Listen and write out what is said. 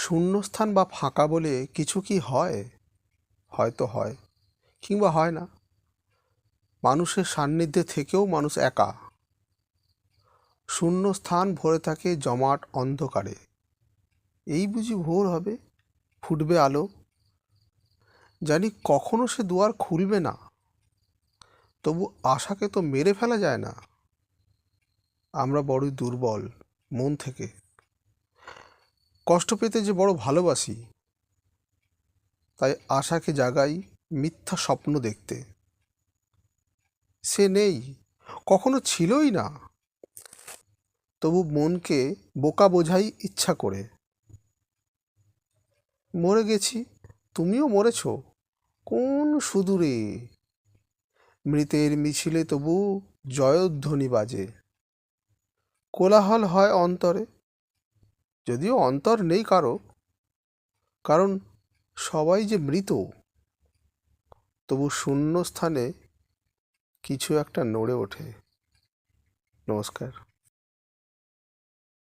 শূন্যস্থান বা ফাঁকা বলে কিছু কি হয়? হয়তো হয়, কিংবা হয় না। মানুষের সান্নিধ্যে থেকেও মানুষ একা। শূন্য স্থান ভরে থাকে জমাট অন্ধকারে। এই বুঝি ভোর হবে, ফুটবে আলো। জানি কখনো সে দুয়ার খুলবে না, তবু আশাকে তো মেরে ফেলা যায় না। আমরা বড়ই দুর্বল মন থেকে। কষ্ট পেতে যে বড় ভালোবাসি, তাই আশাকে জাগাই মিথ্যা স্বপ্ন দেখতে। সে নেই, কখনো ছিলই না, তবু মনকে বোকা বোঝাই ইচ্ছা করে। মরে গেছি, তুমিও মরেছ, কোন সুদূরে। মৃতের মিছিলে তবু জয়ধ্বনি বাজে। কোলাহল হয় অন্তরে, যদিও অন্তর নেই কারো, কারণ সবাই যে মৃত। তবু শূন্য স্থানে কিছু একটা নড়ে ওঠে। নমস্কার।